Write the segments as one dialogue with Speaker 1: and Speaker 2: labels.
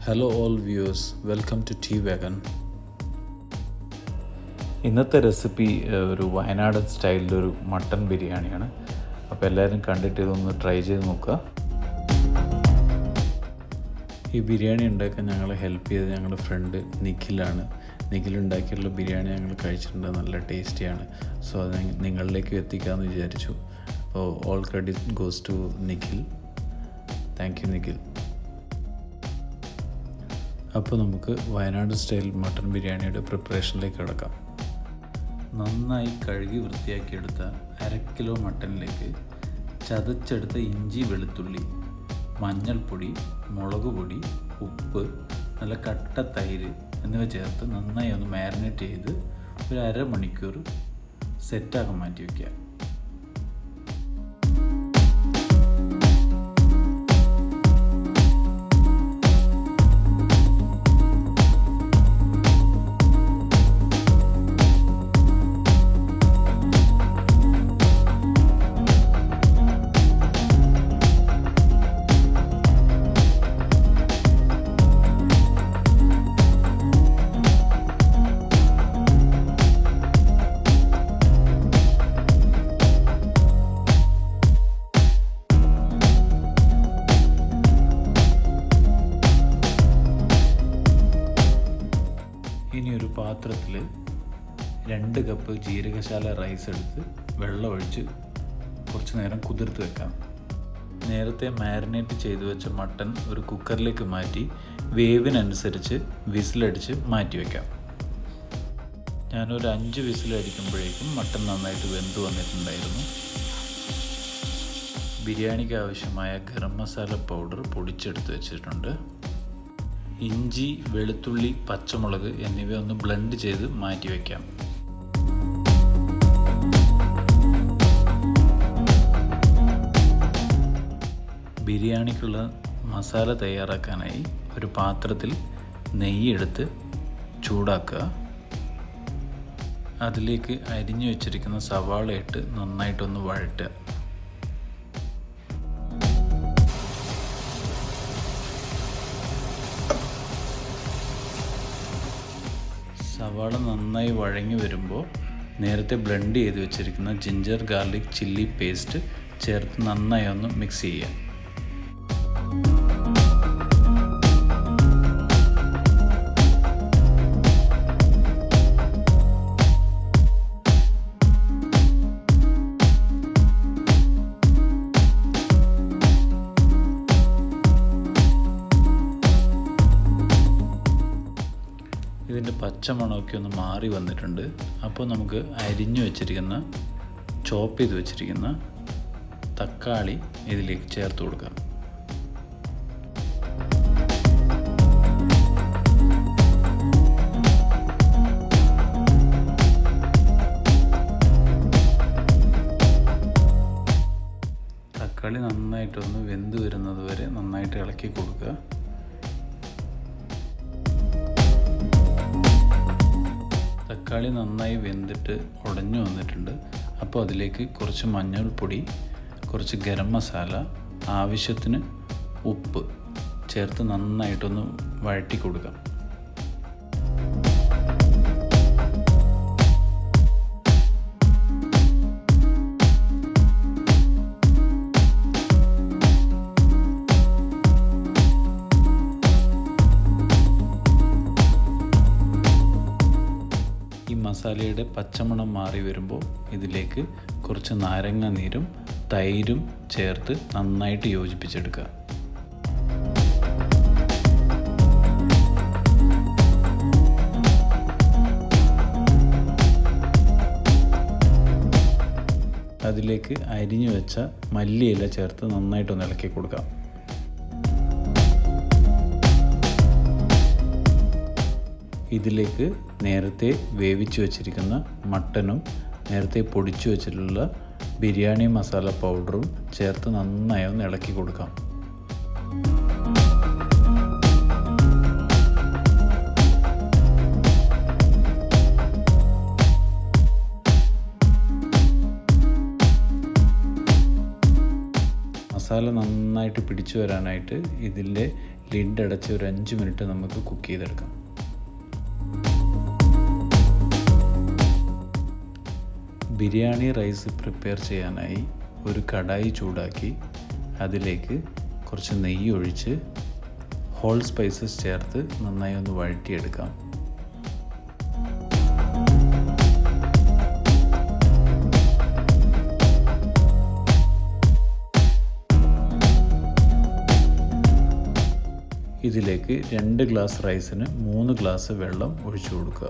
Speaker 1: Hello all viewers, welcome to Tea Wagon. ഇന്നത്തെ recipe ഒരു വയനാടൻ സ്റ്റൈലിലൊരു മട്ടൺ ബിരിയാണിയാണ്. അപ്പോൾ എല്ലാവരും കണ്ടിട്ട് ഇതൊന്ന് ട്രൈ ചെയ്ത് നോക്കുക. ഈ ബിരിയാണി ഉണ്ടാക്കാൻ ഞങ്ങളെ ഹെൽപ്പ് ചെയ്തത് ഞങ്ങളുടെ ഫ്രണ്ട് നിഖിലാണ്. നിഖിൽ ഉണ്ടാക്കിയിട്ടുള്ള ബിരിയാണി ഞങ്ങൾ കഴിച്ചിട്ടുണ്ട്, നല്ല ടേസ്റ്റിയാണ്. സോ അത് നിങ്ങളിലേക്ക് എത്തിക്കാമെന്ന് വിചാരിച്ചു. അപ്പോൾ all credit goes to Nikhil. Thank you Nikhil. അപ്പോൾ നമുക്ക് വയനാട് സ്റ്റൈൽ മട്ടൺ ബിരിയാണിയുടെ പ്രിപ്പറേഷനിലേക്ക് കിടക്കാം. നന്നായി കഴുകി വൃത്തിയാക്കിയെടുത്ത 1/2 കിലോ മട്ടണിലേക്ക് ചതച്ചെടുത്ത ഇഞ്ചി, വെളുത്തുള്ളി, മഞ്ഞൾപ്പൊടി, മുളക് പൊടി, ഉപ്പ്, നല്ല കട്ട തൈര് എന്നിവ ചേർത്ത് നന്നായി ഒന്ന് മാരിനേറ്റ് ചെയ്ത് ഒരു 1/2 മണിക്കൂർ സെറ്റാക്കാൻ മാറ്റി വയ്ക്കുക. ഇനി ഒരു പാത്രത്തിൽ 2 കപ്പ് ജീരകശാല റൈസ് എടുത്ത് വെള്ളം ഒഴിച്ച് കുറച്ച് നേരം കുതിർത്ത് വെക്കാം. നേരത്തെ മാരിനേറ്റ് ചെയ്ത് വെച്ച മട്ടൺ ഒരു കുക്കറിലേക്ക് മാറ്റി വേവിനനുസരിച്ച് വിസിലടിച്ച് മാറ്റി വയ്ക്കാം. ഞാനൊരു 5 വിസിലടിക്കുമ്പോഴേക്കും മട്ടൺ നന്നായിട്ട് വെന്ത് വന്നിട്ടുണ്ടായിരുന്നു. ബിരിയാണിക്ക് ആവശ്യമായ ഗരം മസാല പൗഡർ പൊടിച്ചെടുത്ത് വെച്ചിട്ടുണ്ട്. ഇഞ്ചി, വെളുത്തുള്ളി, പച്ചമുളക് എന്നിവ ഒന്ന് ബ്ലെൻഡ് ചെയ്ത് മാറ്റി വയ്ക്കാം. ബിരിയാണിക്കുള്ള മസാല തയ്യാറാക്കാനായി ഒരു പാത്രത്തിൽ നെയ്യെടുത്ത് ചൂടാക്കുക. അതിലേക്ക് അരിഞ്ഞു വെച്ചിരിക്കുന്ന സവാള ഇട്ട് നന്നായിട്ടൊന്ന് വഴറ്റുക. സവാള നന്നായി വഴങ്ങി വരുമ്പോൾ നേരത്തെ ബ്ലെൻഡ് ചെയ്ത് വെച്ചിരിക്കുന്ന ജിഞ്ചർ ഗാർലിക് ചില്ലി പേസ്റ്റ് ചേർത്ത് നന്നായി ഒന്ന് മിക്സ് ചെയ്യുക. ഇതിൻ്റെ പച്ചമണമൊക്കെ ഒന്ന് മാറി വന്നിട്ടുണ്ട്. അപ്പോൾ നമുക്ക് അരിഞ്ഞു വെച്ചിരിക്കുന്ന ചോപ്പ് ചെയ്ത് വെച്ചിരിക്കുന്ന തക്കാളി ഇതിലേക്ക് ചേർത്ത് കൊടുക്കാം. തക്കാളി നന്നായിട്ടൊന്ന് വെന്ത് വരുന്നത് വരെ നന്നായിട്ട് ഇളക്കി കൊടുക്കുക. തക്കാളി നന്നായി വെന്തിട്ട് ഉടഞ്ഞു വന്നിട്ടുണ്ട്. അപ്പോൾ അതിലേക്ക് കുറച്ച് മഞ്ഞൾപ്പൊടി, കുറച്ച് ഗരം മസാല, ആവശ്യത്തിന് ഉപ്പ് ചേർത്ത് നന്നായിട്ടൊന്ന് വഴറ്റി കൊടുക്കാം. മസാലയുടെ പച്ചമണം മാറി വരുമ്പോൾ ഇതിലേക്ക് കുറച്ച് നാരങ്ങ നീരും തൈരും ചേർത്ത് നന്നായിട്ട് യോജിപ്പിച്ചെടുക്കുക. അതിലേക്ക് അരിഞ്ഞു വെച്ച മല്ലിയില ചേർത്ത് നന്നായിട്ടൊന്ന് ഇളക്കി കൊടുക്കാം. ഇതിലേക്ക് നേരത്തെ വേവിച്ചു വച്ചിരിക്കുന്ന മട്ടനും നേരത്തെ പൊടിച്ചു വച്ചിട്ടുള്ള ബിരിയാണി മസാല പൗഡറും ചേർത്ത് നന്നായി ഒന്ന് ഇളക്കി കൊടുക്കാം. മസാല നന്നായിട്ട് പിടിച്ചു വരാനായിട്ട് ഇതിൻ്റെ ലിഡ് അടച്ച് ഒരു 5 മിനിറ്റ് നമുക്ക് കുക്ക് ചെയ്തെടുക്കാം. ബിരിയാണി റൈസ് പ്രിപ്പയർ ചെയ്യാനായി ഒരു കടായി ചൂടാക്കി അതിലേക്ക് കുറച്ച് നെയ്യ് ഒഴിച്ച് ഹോൾ സ്പൈസസ് ചേർത്ത് നന്നായി ഒന്ന് വഴറ്റിയെടുക്കാം. ഇതിലേക്ക് 2 ഗ്ലാസ് റൈസിന് 3 ഗ്ലാസ് വെള്ളം ഒഴിച്ചു കൊടുക്കുക.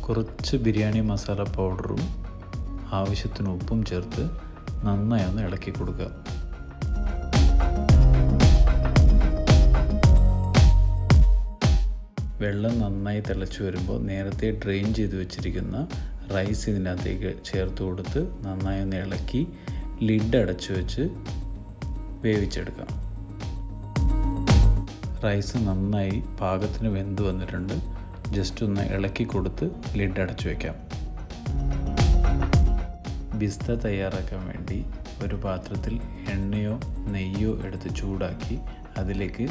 Speaker 1: കുറച്ച് ബിരിയാണി മസാല പൗഡറും ആവശ്യത്തിന് ഉപ്പും ചേർത്ത് നന്നായി ഒന്ന് ഇളക്കി കൊടുക്കുക. വെള്ളം നന്നായി തിളച്ച് വരുമ്പോൾ നേരത്തെ ഡ്രെയിൻ ചെയ്ത് വെച്ചിരിക്കുന്ന റൈസ് ഇതിനകത്തേക്ക് ചേർത്ത് കൊടുത്ത് നന്നായി ഒന്ന് ഇളക്കി ലിഡ് അടച്ചു വെച്ച് വേവിച്ചെടുക്കാം. റൈസ് നന്നായി പാകത്തിന് വെന്ത് വന്നിട്ടുണ്ട്. ജസ്റ്റ് ഒന്ന് ഇളക്കി കൊടുത്ത് ലിഡ് അടച്ചു വയ്ക്കാം. പിസ്ത തയ്യാറാക്കാൻ വേണ്ടി ഒരു പാത്രത്തിൽ എണ്ണയോ നെയ്യോ എടുത്ത് ചൂടാക്കി അതിലേക്ക്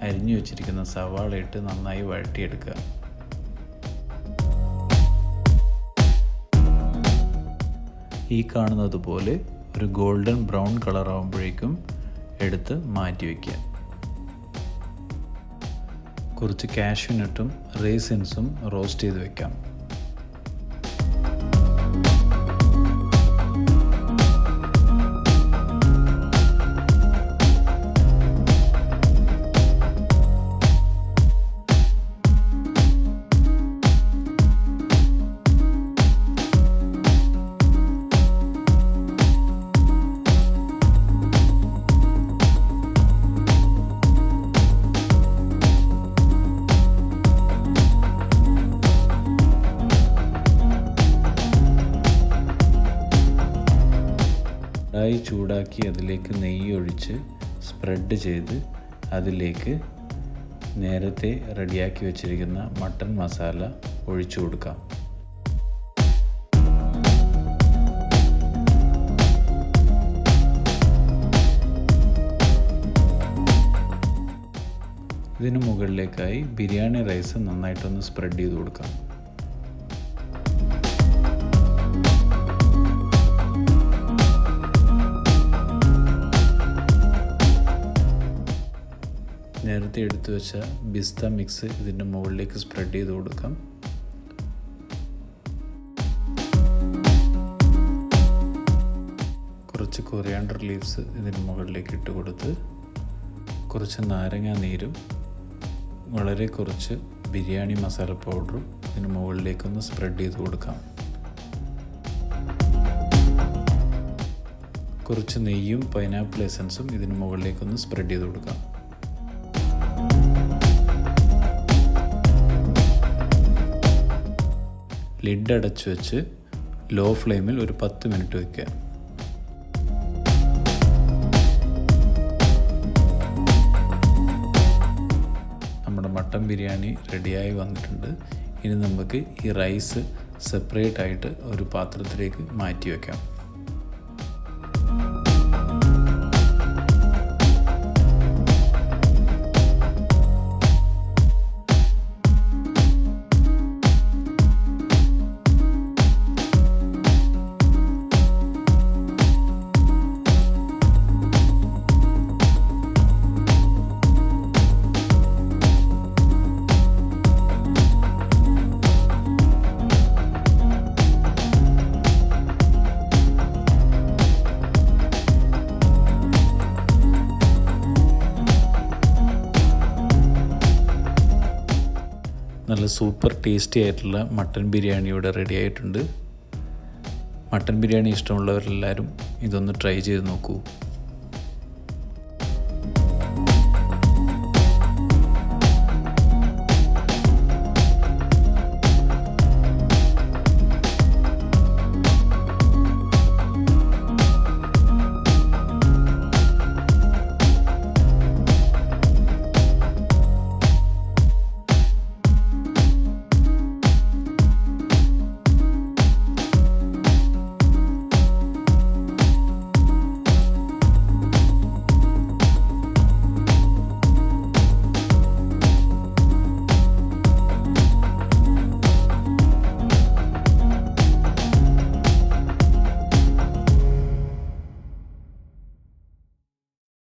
Speaker 1: അരിഞ്ഞു വെച്ചിരിക്കുന്ന സവാള ഇട്ട് നന്നായി വഴറ്റിയെടുക്കുക. ഈ കാണുന്നത് പോലെ ഒരു ഗോൾഡൻ ബ്രൗൺ കളർ ആകുമ്പോഴേക്കും എടുത്ത് മാറ്റി വയ്ക്കുക. കുറച്ച് കാഷ്യൂ നട്ടും റേസിൻസും റോസ്റ്റ് ചെയ്ത് വയ്ക്കാം. കടായി ചൂടാക്കി അതിലേക്ക് നെയ്യ് ഒഴിച്ച് സ്പ്രെഡ് ചെയ്ത് അതിലേക്ക് നേരത്തെ റെഡിയാക്കി വെച്ചിരിക്കുന്ന മട്ടൺ മസാല ഒഴിച്ചു കൊടുക്കാം. ഇതിന് മുകളിലേക്കായി ബിരിയാണി റൈസ് നന്നായിട്ടൊന്ന് സ്പ്രെഡ് ചെയ്ത് കൊടുക്കാം. നേരത്തെ എടുത്തു വെച്ച പിസ്ത മിക്സ് ഇതിൻ്റെ മുകളിലേക്ക് സ്പ്രെഡ് ചെയ്ത് കൊടുക്കാം. കുറച്ച് കൊറിയാണ്ടർ ലീവ്സ് ഇതിന് മുകളിലേക്ക് ഇട്ട് കൊടുത്ത് കുറച്ച് നാരങ്ങ നീരും വളരെ കുറച്ച് ബിരിയാണി മസാല പൗഡറും ഇതിന് മുകളിലേക്കൊന്ന് സ്പ്രെഡ് ചെയ്ത് കൊടുക്കാം. കുറച്ച് നെയ്യും പൈനാപ്പിൾ എസൻസും ഇതിന് മുകളിലേക്കൊന്ന് സ്പ്രെഡ് ചെയ്ത് കൊടുക്കാം. ലിഡ് അടച്ചു വെച്ച് ലോ ഫ്ലെയിമിൽ ഒരു 10 മിനിറ്റ് വയ്ക്കുക. നമ്മുടെ മട്ടൻ ബിരിയാണി റെഡിയായി വന്നിട്ടുണ്ട്. ഇനി നമുക്ക് ഈ റൈസ് സെപ്പറേറ്റ് ആയിട്ട് ഒരു പാത്രത്തിലേക്ക് മാറ്റി വയ്ക്കാം. നല്ല സൂപ്പർ ടേസ്റ്റി ആയിട്ടുള്ള മട്ടൻ ബിരിയാണി ഇവിടെ റെഡി ആയിട്ടുണ്ട്. മട്ടൻ ബിരിയാണി ഇഷ്ടമുള്ളവരെല്ലാവരും ഇതൊന്ന് ട്രൈ ചെയ്ത് നോക്കൂ.